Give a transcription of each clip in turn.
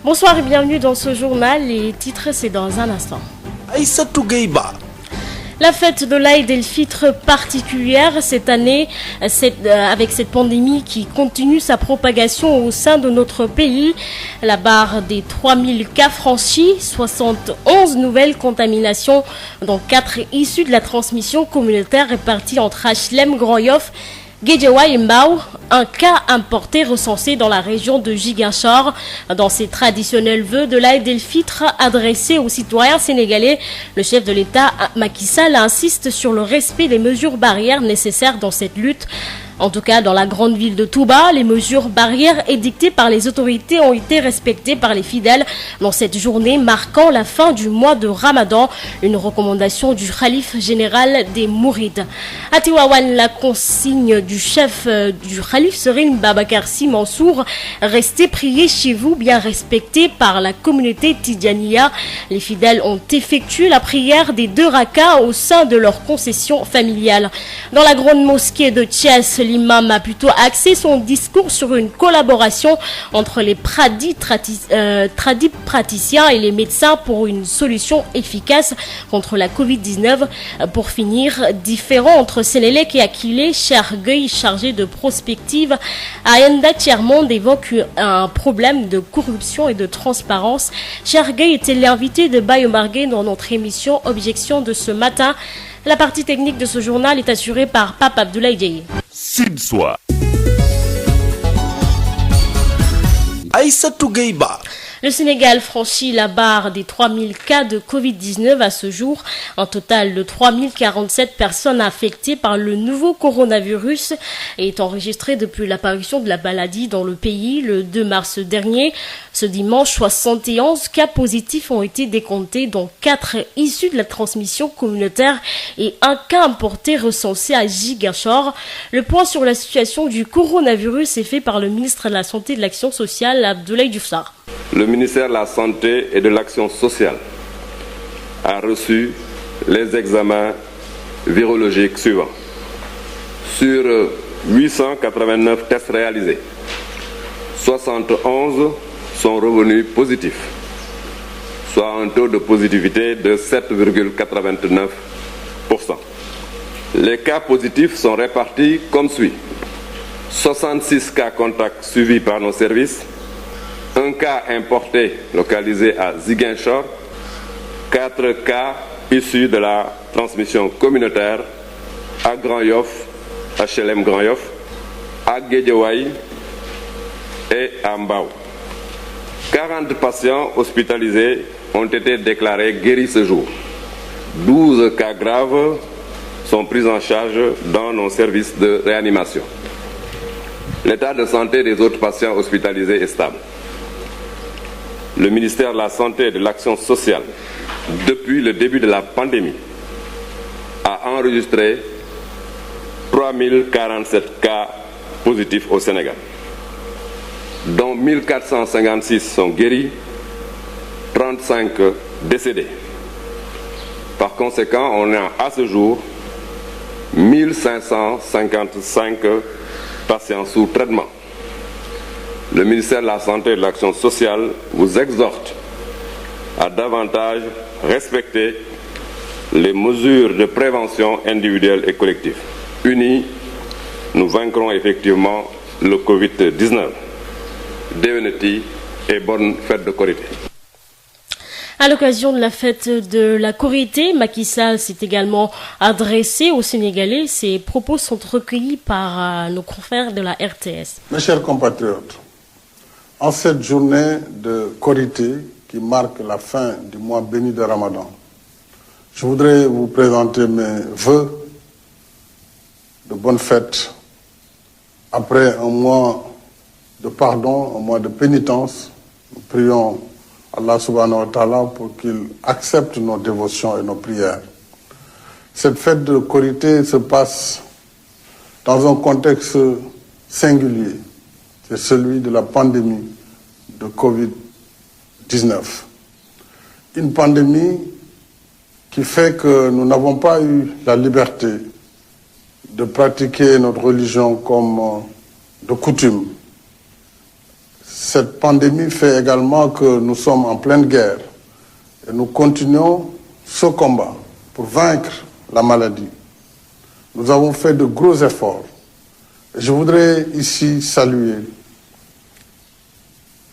Bonsoir et bienvenue dans ce journal. Les titres, c'est dans un instant. Aïssatou Gueye-Ba. La fête de l'Aïd el-Fitr particulière cette année, avec cette pandémie qui continue sa propagation au sein de notre pays. La barre des 3000 cas franchis, 71 nouvelles contaminations, dont 4 issues de la transmission communautaire réparties entre HLM, Grand Yoff, Guédiawaye et Mbao, un cas importé recensé dans la région de Ziguinchor. Dans ses traditionnels vœux de l'Aïd el-Fitr adressés aux citoyens sénégalais, le chef de l'État, Macky Sall, insiste sur le respect des mesures barrières nécessaires dans cette lutte. En tout cas, dans la grande ville de Touba, les mesures barrières édictées par les autorités ont été respectées par les fidèles dans cette journée marquant la fin du mois de Ramadan, une recommandation du Khalife général des Mourides. À Tiwawan, la consigne du chef du Khalife Serigne Babacar Sy Mansour, restez prier chez vous, bien respecté par la communauté Tidjaniya. Les fidèles ont effectué la prière des 2 rakas au sein de leur concession familiale. Dans la grande mosquée de Thiès, l'imam a plutôt axé son discours sur une collaboration entre les praticiens et les médecins pour une solution efficace contre la Covid-19. Pour finir, différent entre Sénélec et Akilé, Cher Gueye, chargé de prospective, Ayanda Thiermonde évoque un problème de corruption et de transparence. Cher Gueye était l'invité de Baye Omargué dans notre émission Objection de ce matin. La partie technique de ce journal est assurée par Pape Abdoulaye Dieye. Sidsoa. Aïssatou Gueye-Ba. Le Sénégal franchit la barre des 3000 cas de Covid-19 à ce jour. Un total de 3047 personnes affectées par le nouveau coronavirus est enregistré depuis l'apparition de la maladie dans le pays le 2 mars dernier. Ce dimanche, 71 cas positifs ont été décomptés, dont 4 issus de la transmission communautaire et un cas importé recensé à Ziguinchor. Le point sur la situation du coronavirus est fait par le ministre de la Santé et de l'Action sociale, Abdoulaye Diouf Sarr. Le ministère de la Santé et de l'Action sociale a reçu les examens virologiques suivants. Sur 889 tests réalisés, 71 sont revenus positifs, soit un taux de positivité de 7,89%. Les cas positifs sont répartis comme suit. 66 cas contacts suivis par nos services, un cas importé localisé à Ziguinchor, 4 cas issus de la transmission communautaire à Grand Yoff, HLM Grand Yoff, à Guédiawaye et à Mbao. 40 patients hospitalisés ont été déclarés guéris ce jour. 12 cas graves sont pris en charge dans nos services de réanimation. L'état de santé des autres patients hospitalisés est stable. Le ministère de la Santé et de l'Action sociale, depuis le début de la pandémie, a enregistré 3047 cas positifs au Sénégal, dont 1456 sont guéris, 35 décédés. Par conséquent, on a à ce jour 1555 patients sous traitement. Le ministère de la Santé et de l'Action sociale vous exhorte à davantage respecter les mesures de prévention individuelle et collective. Unis, nous vaincrons effectivement le Covid-19. Déwénati et bonne fête de Korité. À l'occasion de la fête de la Korité, Macky Sall s'est également adressé aux Sénégalais. Ses propos sont recueillis par nos confrères de la RTS. Mes chers compatriotes, en cette journée de Korité qui marque la fin du mois béni de Ramadan, je voudrais vous présenter mes vœux de bonne fête après un mois de pardon, un mois de pénitence. Nous prions Allah subhanahu wa ta'ala pour qu'il accepte nos dévotions et nos prières. Cette fête de Korité se passe dans un contexte singulier. C'est celui de la pandémie de Covid-19. Une pandémie qui fait que nous n'avons pas eu la liberté de pratiquer notre religion comme de coutume. cette pandémie fait également que nous sommes en pleine guerre et nous continuons ce combat pour vaincre la maladie. Nous avons fait de gros efforts. Je voudrais ici saluer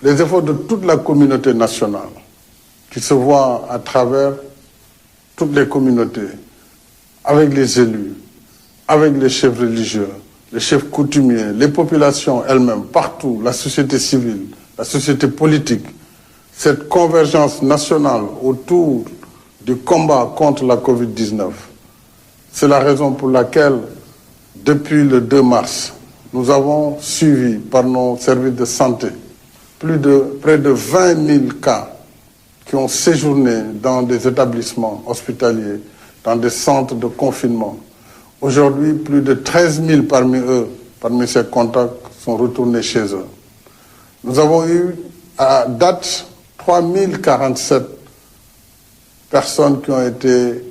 les efforts de toute la communauté nationale qui se voit à travers toutes les communautés, avec les élus, avec les chefs religieux, les chefs coutumiers, les populations elles-mêmes, partout, la société civile, la société politique. Cette convergence nationale autour du combat contre la Covid-19. C'est la raison pour laquelle, depuis le 2 mars, nous avons suivi par nos services de santé près de 20 000 cas qui ont séjourné dans des établissements hospitaliers, dans des centres de confinement. Aujourd'hui, plus de 13 000 parmi ces contacts, sont retournés chez eux. Nous avons eu, à date, 3 047 personnes qui ont été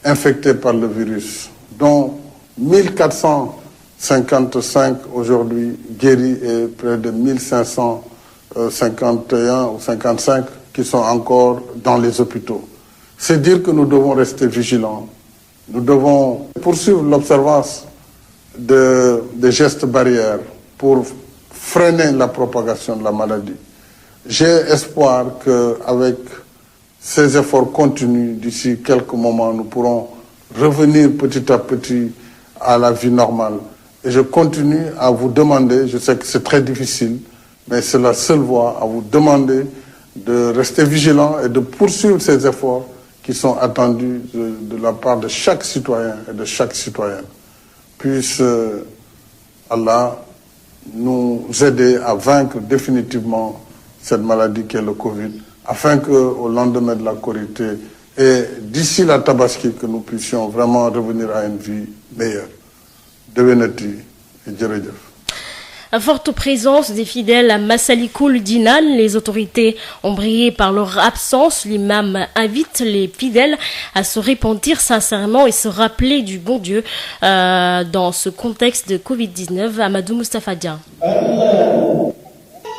infectées par le virus, dont 1455 aujourd'hui guéris et près de 1551 ou 55 qui sont encore dans les hôpitaux. C'est dire que nous devons rester vigilants. Nous devons poursuivre l'observance des gestes barrières pour freiner la propagation de la maladie. J'ai espoir qu'avec ces efforts continus, d'ici quelques moments, nous pourrons revenir petit à petit à la vie normale. Et je continue à vous demander, je sais que c'est très difficile, mais c'est la seule voie, à vous demander de rester vigilants et de poursuivre ces efforts qui sont attendus de la part de chaque citoyen et de chaque citoyenne. Puisse Allah nous aider à vaincre définitivement cette maladie qu'est le Covid, afin qu'au lendemain de la Korité et d'ici la Tabaski, que nous puissions vraiment revenir à une vie meilleure. Devenati et Djeredjef. À forte présence des fidèles à Massalikul Jinan, les autorités ont brillé par leur absence. L'imam invite les fidèles à se repentir sincèrement et se rappeler du bon Dieu dans ce contexte de Covid-19. Amadou Moustapha Dia.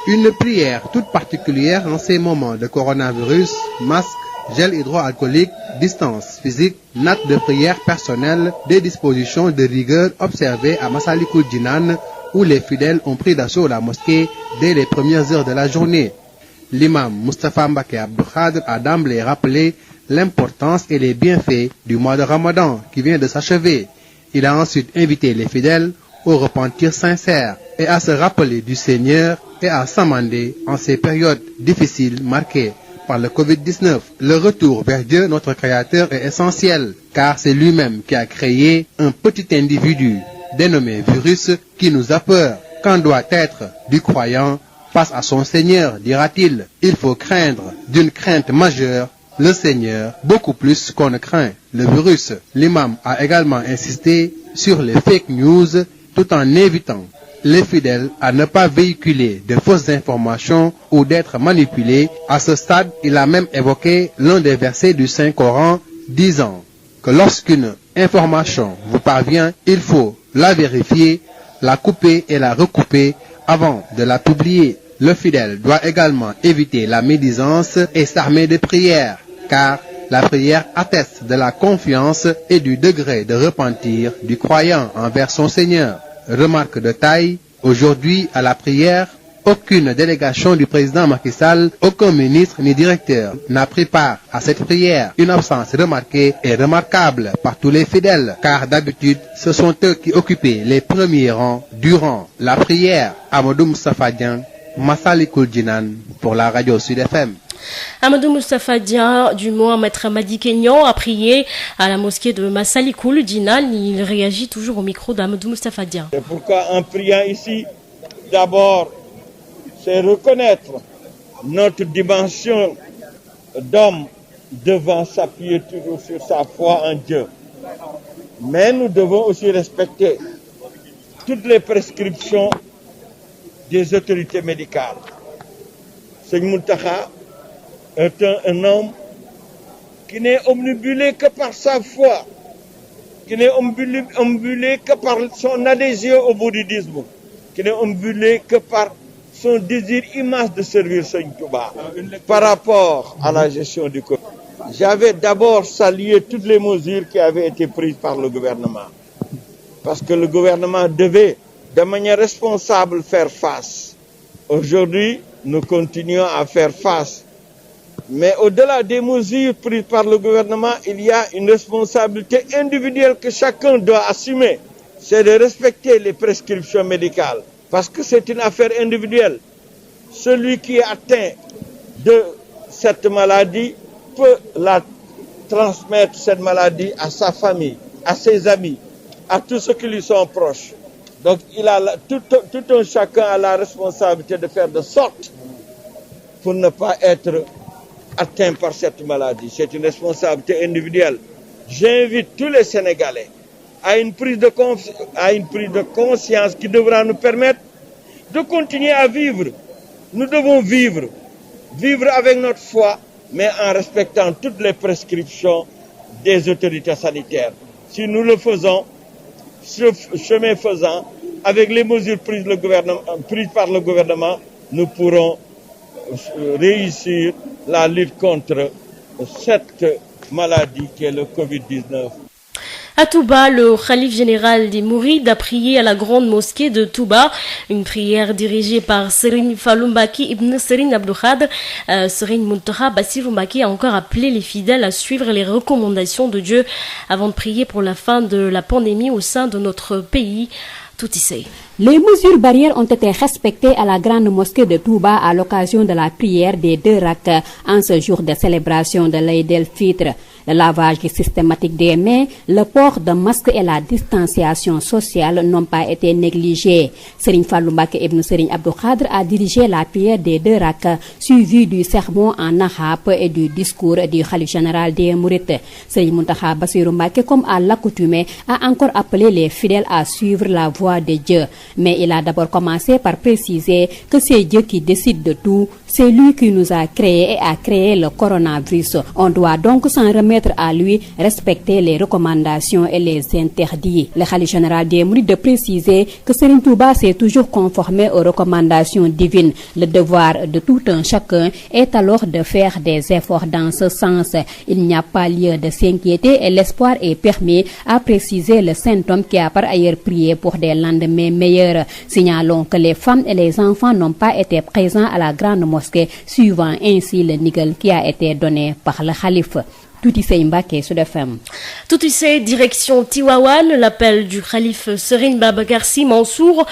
Une prière toute particulière en ces moments de coronavirus, masque, gel hydroalcoolique, distance physique, natte de prière personnelle, des dispositions de rigueur observées à Massalikul Jinan, où les fidèles ont pris d'assaut la mosquée dès les premières heures de la journée. L'imam Moustapha Mbaké Abdoukhadr a d'emblée rappelé l'importance et les bienfaits du mois de Ramadan qui vient de s'achever. Il a ensuite invité les fidèles au repentir sincère et à se rappeler du Seigneur et à s'amender en ces périodes difficiles marquées par le Covid-19. Le retour vers Dieu, notre Créateur, est essentiel, car c'est lui-même qui a créé un petit individu dénommé virus qui nous a peur. Qu'en doit être du croyant face à son Seigneur, dira-t-il. Il faut craindre d'une crainte majeure le Seigneur, beaucoup plus qu'on ne craint le virus. L'imam a également insisté sur les fake news tout en évitant les fidèles à ne pas véhiculer de fausses informations ou d'être manipulés. À ce stade, il a même évoqué l'un des versets du Saint-Coran disant que lorsqu'une information vous parvient, il faut la vérifier, la couper et la recouper avant de la publier. Le fidèle doit également éviter la médisance et s'armer de prière, car la prière atteste de la confiance et du degré de repentir du croyant envers son Seigneur. Remarque de taille, aujourd'hui à la prière, aucune délégation du président Macky Sall, aucun ministre ni directeur n'a pris part à cette prière. Une absence remarquée et remarquable par tous les fidèles, car d'habitude, ce sont eux qui occupaient les premiers rangs durant la prière. Amadou Moustapha Dian, Massalikul Jinan, pour la radio Sud FM. Amadou Moustapha Dia, du mot Maître Madi Kenyan, a prié à la mosquée de Massalikul Jinan. Il réagit toujours au micro d'Amadou Moustapha Dia. C'est pourquoi en priant ici, d'abord, c'est reconnaître notre dimension d'homme devant s'appuyer toujours sur sa foi en Dieu. Mais nous devons aussi respecter toutes les prescriptions des autorités médicales. Seigneur Mountakha est un homme qui n'est omnibulé que par sa foi, qui n'est omnibulé que par son adhésion au bouddhisme, qui n'est omnibulé que par son désir immense de servir Seigne Touba par rapport à la gestion du Covid. J'avais d'abord salué toutes les mesures qui avaient été prises par le gouvernement. Parce que le gouvernement devait, de manière responsable, faire face. Aujourd'hui, nous continuons à faire face. Mais au-delà des mesures prises par le gouvernement, il y a une responsabilité individuelle que chacun doit assumer. C'est de respecter les prescriptions médicales. Parce que c'est une affaire individuelle. Celui qui est atteint de cette maladie peut la transmettre, cette maladie, à sa famille, à ses amis, à tous ceux qui lui sont proches. Donc tout un chacun a la responsabilité de faire de sorte pour ne pas être atteint par cette maladie. C'est une responsabilité individuelle. J'invite tous les Sénégalais à une prise de conscience qui devra nous permettre de continuer à vivre. Nous devons vivre avec notre foi, mais en respectant toutes les prescriptions des autorités sanitaires. Si nous le faisons, chemin faisant, avec les mesures prises par le gouvernement, nous pourrons réussir la lutte contre cette maladie qui est le Covid-19. À Touba, le Khalif général des Mourides a prié à la grande mosquée de Touba, une prière dirigée par Serigne Fallou Mbacké ibn Serigne Abdou Khadre. Serigne Mountakha Bassirou Mbacké a encore appelé les fidèles à suivre les recommandations de Dieu avant de prier pour la fin de la pandémie au sein de notre pays. Tout ici. Les mesures barrières ont été respectées à la grande mosquée de Touba à l'occasion de la prière des 2 rak'ats en ce jour de célébration de l'Aïd el-Fitr. Le lavage systématique des mains, le port de masques et la distanciation sociale n'ont pas été négligés. Serigne Fallou Mbacké ibn Serigne Abdou Khadre a dirigé la prière des 2 rak'ats, suivi du sermon en arabe et du discours du Khalif général des Mourides. Serigne Mountakha Bassirou Mbacké, comme à l'accoutumée, a encore appelé les fidèles à suivre la voie de Dieu. Mais il a d'abord commencé par préciser que c'est Dieu qui décide de tout, c'est lui qui nous a créés et a créé le coronavirus. On doit donc s'en remettre à lui, respecter les recommandations et les interdits. Le Khalif général des Mourides de préciser que Serigne Touba s'est toujours conformé aux recommandations divines. Le devoir de tout un chacun est alors de faire des efforts dans ce sens. Il n'y a pas lieu de s'inquiéter et l'espoir est permis, a précisé le saint homme qui a par ailleurs prié pour des lendemains meilleurs. Signalons que les femmes et les enfants n'ont pas été présents à la grande mosquée, suivant ainsi le nigal qui a été donné par le Khalife. Toutissé Mbacké, Sud FM. Toutissé, direction Tivaouane, l'appel du Khalif Serigne Babacar Sy Mansour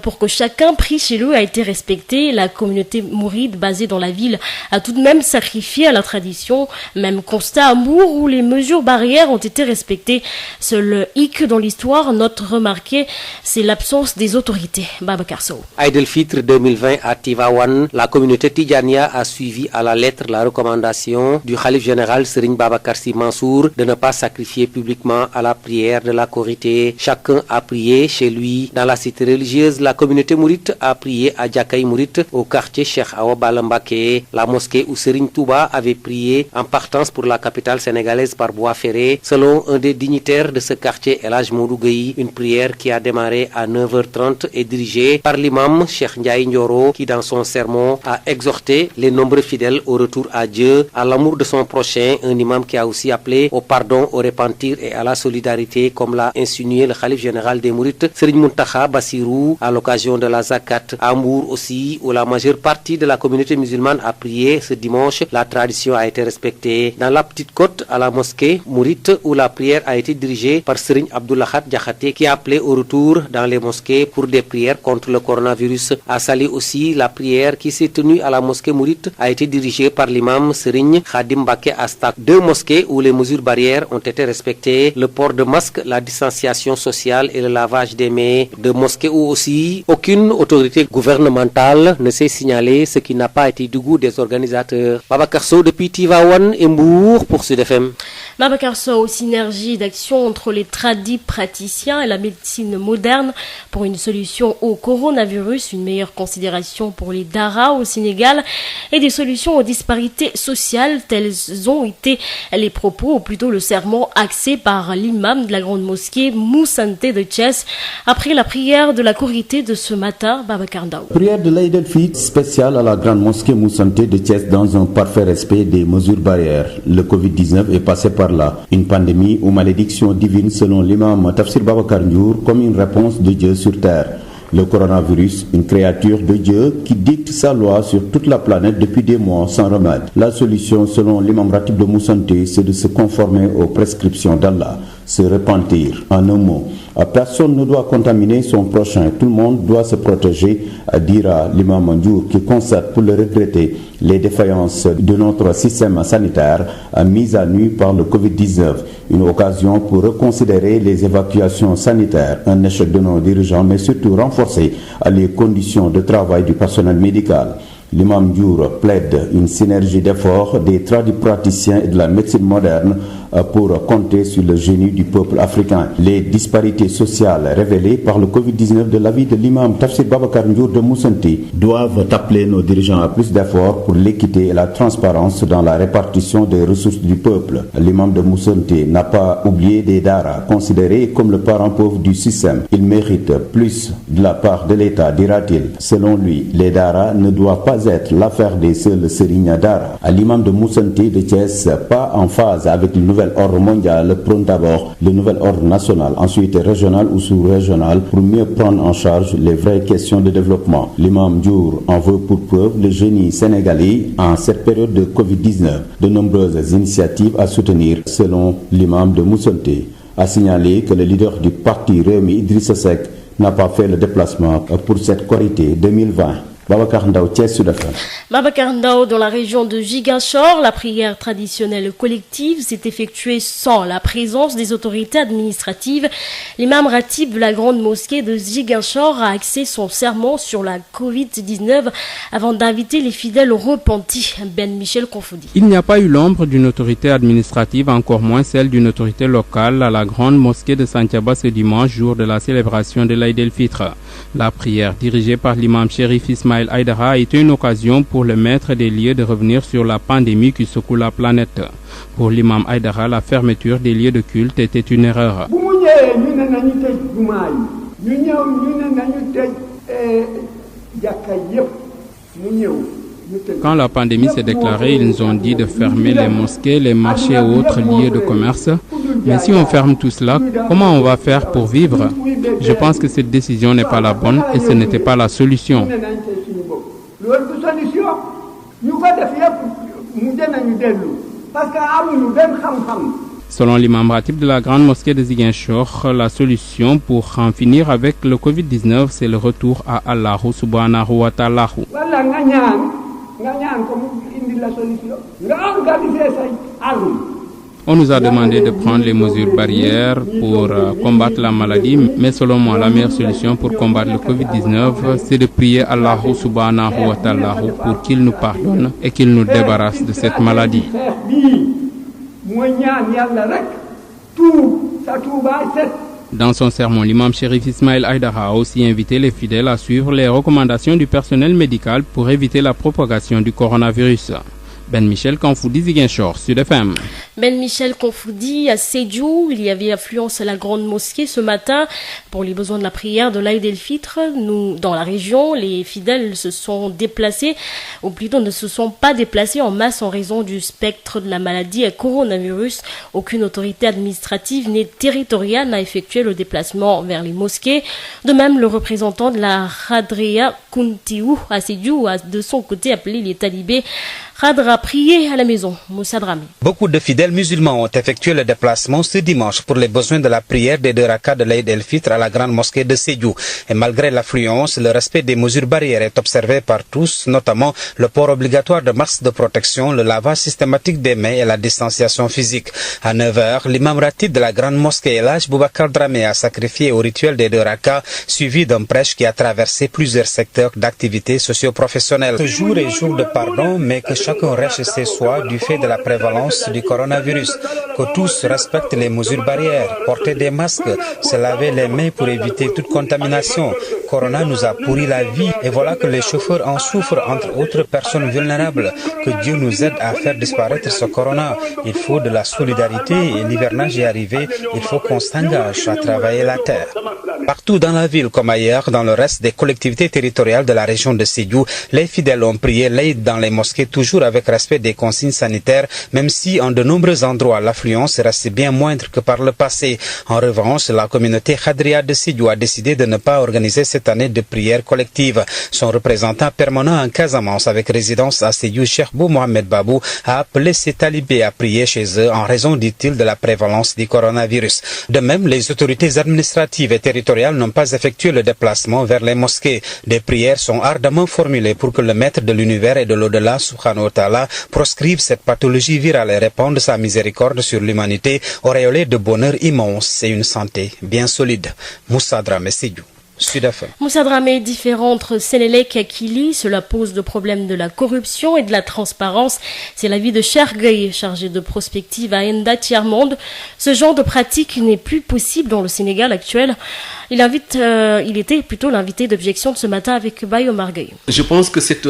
pour que chacun prie chez lui a été respecté. La communauté mouride basée dans la ville a tout de même sacrifié à la tradition. Même constat à Mbour où les mesures barrières ont été respectées. Seul hic dans l'histoire, note remarquée, c'est l'absence des autorités. Babacar Sow. Aïd el-Fitr 2020 à Tivaouane, la communauté Tidjania a suivi à la lettre la recommandation du Khalif général Serigne Babacar Sy Mansour de ne pas sacrifier publiquement à la prière de la Korité. Chacun a prié chez lui. Dans la cité religieuse, la communauté mouride a prié à Djakaï Mouride, au quartier Cheikh Awa Balla Mbacké. La mosquée où Serigne Touba avait prié en partance pour la capitale sénégalaise par voie ferrée. Selon un des dignitaires de ce quartier, El Hadj Modou Gueye, une prière qui a démarré à 9h30 est dirigée par l'imam Cheikh Ndiaye Ndioro qui, dans son sermon, a exhorté les nombreux fidèles au retour à Dieu, à l'amour de son prochain, un imam qui a aussi appelé au pardon, au repentir et à la solidarité, comme l'a insinué le Khalif général des Mourides, Serigne Mountakha Bassirou, à l'occasion de la Zakat. À Mbour aussi, où la majeure partie de la communauté musulmane a prié ce dimanche, la tradition a été respectée. Dans la Petite Côte, à la mosquée Mouride, où la prière a été dirigée par Serigne Abdou Lahad Diakhaté, qui a appelé au retour dans les mosquées pour des prières contre le coronavirus. À Saly aussi, la prière qui s'est tenue à la mosquée Mouride a été dirigée par l'imam Serigne Khadim Mbacké Astak. 2 mosquées où les mesures barrières ont été respectées, le port de masque, la distanciation sociale et le lavage des mains. 2 mosquées où aussi aucune autorité gouvernementale ne s'est signalée, ce qui n'a pas été du goût des organisateurs. Babacar Sow depuis Tivaouane et Mbour pour Sud FM. Babacar Sow, synergie d'action entre les tradis praticiens et la médecine moderne pour une solution au coronavirus, une meilleure considération pour les Dara au Sénégal et des solutions aux disparités sociales, telles ont été les propos, ou plutôt le sermon axé par l'imam de la grande mosquée Moussanté de Thiès après la prière de la Korité de ce matin, Babacar Ndao. Prière de l'Aïd el-Fitr spéciale à la grande mosquée Moussanté de Thiès dans un parfait respect des mesures barrières. Le Covid-19 est passé par là. Une pandémie ou malédiction divine selon l'imam Tafsir Babacar Ndiour comme une réponse de Dieu sur terre. Le coronavirus, une créature de Dieu qui dicte sa loi sur toute la planète depuis des mois sans remède. La solution, selon l'imam Ratib de Moussanté, c'est de se conformer aux prescriptions d'Allah, se repentir. En un mot, personne ne doit contaminer son prochain. Tout le monde doit se protéger, dira l'imam Ndiour, qui constate pour le regretter les défaillances de notre système sanitaire mis à nu par le Covid-19. Une occasion pour reconsidérer les évacuations sanitaires, un échec de nos dirigeants, mais surtout renforcer les conditions de travail du personnel médical. L'imam Ndiour plaide une synergie d'efforts des tradipraticiens et de la médecine moderne pour compter sur le génie du peuple africain. Les disparités sociales révélées par le Covid-19 de l'avis de l'imam Tafsir Babacar Ndiour de Moussanté doivent appeler nos dirigeants à plus d'efforts pour l'équité et la transparence dans la répartition des ressources du peuple. L'imam de Moussanté n'a pas oublié des daras, considérés comme le parent pauvre du système. Il mérite plus de la part de l'État, dira-t-il. Selon lui, les daras ne doivent pas être l'affaire des seuls Serigne Dara. À l'imam de Moussanté de Thiès, pas en phase avec le nouvel ordre mondial, prône d'abord le nouvel ordre national, ensuite régional ou sous-régional, pour mieux prendre en charge les vraies questions de développement. L'imam Ndiour en veut pour preuve le génie sénégalais en cette période de Covid-19. De nombreuses initiatives à soutenir, selon l'imam de Moussanté. A signalé que le leader du parti Rewmi, Idrissa Seck, n'a pas fait le déplacement pour cette Korité 2020. Babacar Ndao, Thiès Sud FM. Babacar Ndao, dans la région de Ziguinchor, la prière traditionnelle collective s'est effectuée sans la présence des autorités administratives. L'imam Ratib de la grande mosquée de Ziguinchor a axé son sermon sur la Covid-19 avant d'inviter les fidèles repentis. Ben Michel Confoudi. Il n'y a pas eu l'ombre d'une autorité administrative, encore moins celle d'une autorité locale à la grande mosquée de Santhiaba ce dimanche, jour de la célébration de l'Aïd el-Fitr. La prière dirigée par l'imam Chérif Ismaël Aïdara a été une occasion pour le maître des lieux de revenir sur la pandémie qui secoue la planète. Pour l'imam Aïdara, la fermeture des lieux de culte était une erreur. Quand la pandémie s'est déclarée, ils nous ont dit de fermer les mosquées, les marchés et autres lieux de commerce. Mais si on ferme tout cela, comment on va faire pour vivre? Je pense que cette décision n'est pas la bonne et ce n'était pas la solution. Selon l'imam Ratib de la grande mosquée de Ziguinchor, la solution pour en finir avec le Covid-19, c'est le retour à Allah subhanahu wa ta'ala. On nous a demandé de prendre les mesures barrières pour combattre la maladie, mais selon moi, la meilleure solution pour combattre le Covid-19, c'est de prier Allah subhanahu wa ta'ala pour qu'il nous pardonne et qu'il nous débarrasse de cette maladie. Dans son sermon, l'imam Chérif Ismaël Aïdara a aussi invité les fidèles à suivre les recommandations du personnel médical pour éviter la propagation du coronavirus. Ben Michel Confoudi, Ziguinchor, Sud FM. Ben Michel Confoudi, à Sédhiou, il y avait affluence à la grande mosquée ce matin pour les besoins de la prière de l'Aïd el-Fitr. Nous, dans la région, les fidèles se sont déplacés, ou plutôt ne se sont pas déplacés en masse en raison du spectre de la maladie coronavirus. Aucune autorité administrative ni territoriale n'a effectué le déplacement vers les mosquées. De même, le représentant de la Radrea Kuntiou à Sédhiou a de son côté appelé les talibés Khadra prier à la maison. Moussa Drami. Beaucoup de fidèles musulmans ont effectué le déplacement ce dimanche pour les besoins de la prière des 2 rakats de l'Aïd el-Fitr à la grande mosquée de Sédhiou. Et malgré l'affluence, le respect des mesures barrières est observé par tous, notamment le port obligatoire de masques de protection, le lavage systématique des mains et la distanciation physique. À 9h, l'imam Ratib de la grande mosquée El Hadj Boubacar Dramé a sacrifié au rituel des 2 rakats, suivi d'un prêche qui a traversé plusieurs secteurs d'activité socio-professionnelle. Ce jour est jour de pardon, mais que chacun reste chez soi du fait de la prévalence du coronavirus, que tous respectent les mesures barrières, porter des masques, se laver les mains pour éviter toute contamination. Corona nous a pourri la vie et voilà que les chauffeurs en souffrent, entre autres personnes vulnérables. Que Dieu nous aide à faire disparaître ce corona. Il faut de la solidarité et l'hivernage est arrivé, il faut qu'on s'engage à travailler la terre. Partout dans la ville comme ailleurs, dans le reste des collectivités territoriales de la région de Sédhiou, les fidèles ont prié l'Aïd dans les mosquées toujours avec respect des consignes sanitaires, même si en de nombreux endroits l'affluence reste bien moindre que par le passé. En revanche, la communauté Khadria de Sédhiou a décidé de ne pas organiser cette année de prière collective. Son représentant permanent en Casamance avec résidence à Sédhiou, Cheikh Bou Mohamed Babou, a appelé ses talibés à prier chez eux en raison, dit-il, de la prévalence du coronavirus. De même, les autorités administratives et territoriales n'ont pas effectué le déplacement vers les mosquées. Des prières sont ardemment formulées pour que le maître de l'univers et de l'au-delà, subhanahu wa ta'ala, proscrive cette pathologie virale et répande sa miséricorde sur l'humanité, auréolée de bonheur immense et une santé bien solide. Moussa Dramé, Sédhiou. Moussa Dramé, différent entre Sénélec et Akili, cela pose le problème de la corruption et de la transparence. C'est l'avis de Chergueil, chargé de prospective à Enda Tiers-Monde. Ce genre de pratique n'est plus possible dans le Sénégal actuel. Il était plutôt l'invité d'objection de ce matin avec Bayo Margueil. Je pense que c'est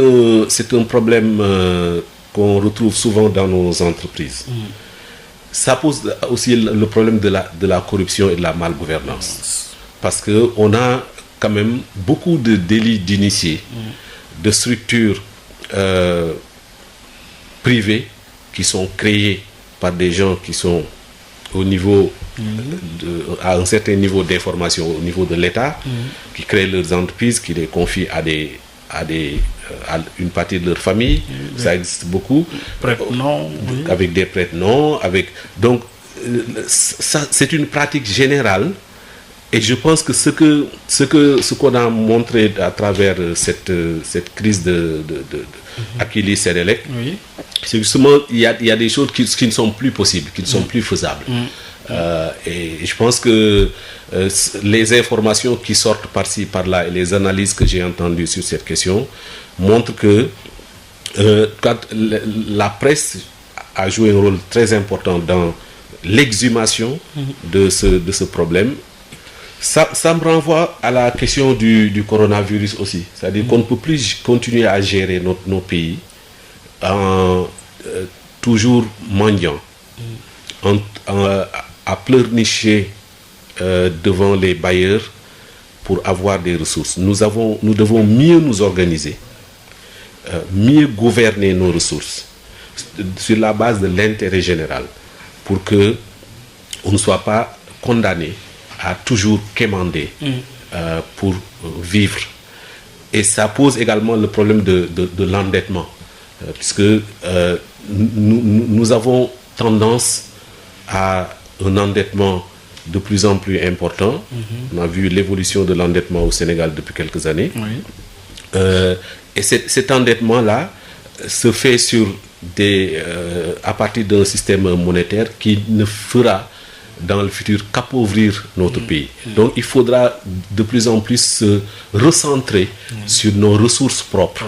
un problème qu'on retrouve souvent dans nos entreprises. Ça pose aussi le problème de la corruption et de la malgouvernance. Parce qu'on a quand même beaucoup de délits d'initiés, de structures privées qui sont créées par des gens qui sont au niveau à un certain niveau d'information au niveau de l'État, qui créent leurs entreprises, qui les confient à une partie de leur famille. Ça existe beaucoup. Avec des prête-noms, donc ça, c'est une pratique générale. Et je pense que ce qu'on a montré à travers cette crise de Akili Sénélec, c'est justement il y a des choses qui ne sont plus possibles, qui ne sont plus faisables. Et je pense que les informations qui sortent par-ci, par-là et les analyses que j'ai entendues sur cette question montrent que quand la presse a joué un rôle très important dans l'exhumation de ce problème. Ça me renvoie à la question du coronavirus aussi. C'est-à-dire qu'on ne peut plus continuer à gérer nos pays en toujours mendiant, à pleurnicher devant les bailleurs pour avoir des ressources. Nous devons mieux nous organiser, mieux gouverner nos ressources sur la base de l'intérêt général pour que on ne soit pas condamné à toujours quémander pour vivre. Et ça pose également le problème de l'endettement, puisque nous avons tendance à un endettement de plus en plus important. On a vu l'évolution de l'endettement au Sénégal depuis quelques années. Et cet endettement-là se fait à partir d'un système monétaire qui ne fera dans le futur qu'appauvrir notre pays. Donc il faudra de plus en plus se recentrer sur nos ressources propres,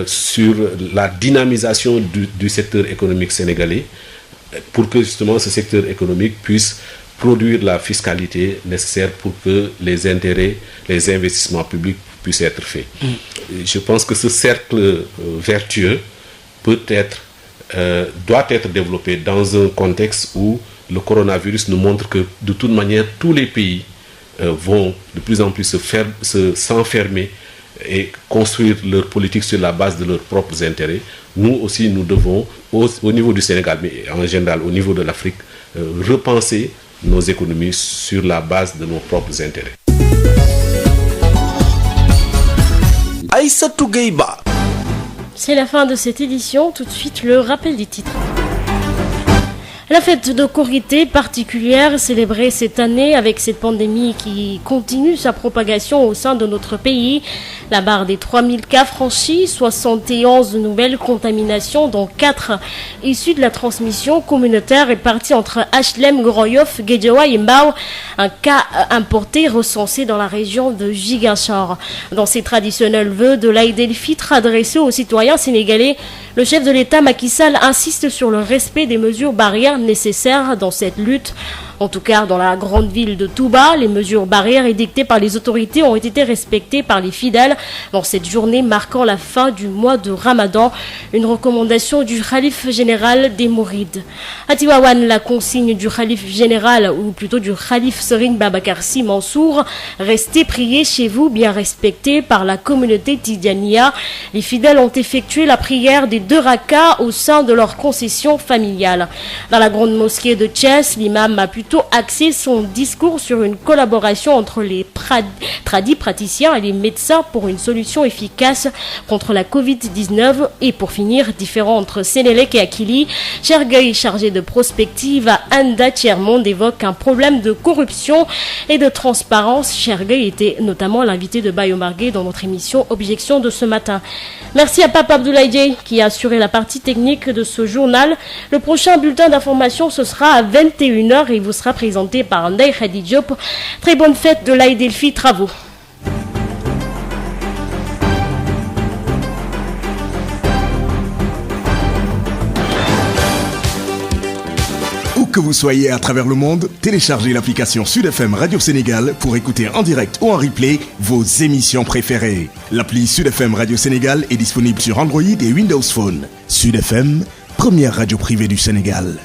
sur la dynamisation du secteur économique sénégalais, pour que justement ce secteur économique puisse produire la fiscalité nécessaire pour que les intérêts, les investissements publics puissent être faits. Je pense que ce cercle vertueux doit être développé dans un contexte où le coronavirus nous montre que de toute manière tous les pays vont de plus en plus s'enfermer et construire leur politique sur la base de leurs propres intérêts. Nous aussi, nous devons, au niveau du Sénégal, mais en général au niveau de l'Afrique, repenser nos économies sur la base de nos propres intérêts. Aïssatou Gueye-Ba. C'est la fin de cette édition. Tout de suite, le rappel des titres. La fête de Korité particulière célébrée cette année avec cette pandémie qui continue sa propagation au sein de notre pays. La barre des 3000 cas franchis, 71 nouvelles contaminations dont 4 issues de la transmission communautaire réparties entre HLM, Goroyof, Guédiawaye et Mbao. Un cas importé recensé dans la région de Ziguinchor. Dans ses traditionnels vœux de l'Aïd el-Fitr adressés aux citoyens sénégalais, le chef de l'État Macky Sall insiste sur le respect des mesures barrières nécessaires dans cette lutte. En tout cas, dans la grande ville de Touba, les mesures barrières édictées par les autorités ont été respectées par les fidèles dans cette journée marquant la fin du mois de Ramadan, une recommandation du Khalif général des Mourides. À Tivaouane, la consigne du Khalif général, ou plutôt du Khalif Serigne Babacar Sy Mansour, restez priés chez vous, bien respectés par la communauté Tidjaniya. Les fidèles ont effectué la prière des 2 rakas au sein de leur concession familiale. Dans la grande mosquée de Thiès, l'imam a plutôt axé son discours sur une collaboration entre les praticiens et les médecins pour une solution efficace contre la Covid-19. Et pour finir, différent entre Sénélec et Akili, Chergueil, chargé de prospective à Anda Tiermonde, évoque un problème de corruption et de transparence. Chergueil était notamment l'invité de Bayo Margué dans notre émission Objection de ce matin. Merci à Papa Abdoulaye qui a assuré la partie technique de ce journal. Le prochain bulletin d'information, ce sera à 21h et vous sera présenté par Ndeye Khady Diop. Très bonne fête de l'Aïd el-Fitr à vous. Où que vous soyez à travers le monde, téléchargez l'application Sud FM Radio Sénégal pour écouter en direct ou en replay vos émissions préférées. L'appli Sud FM Radio Sénégal est disponible sur Android et Windows Phone. Sud FM, première radio privée du Sénégal.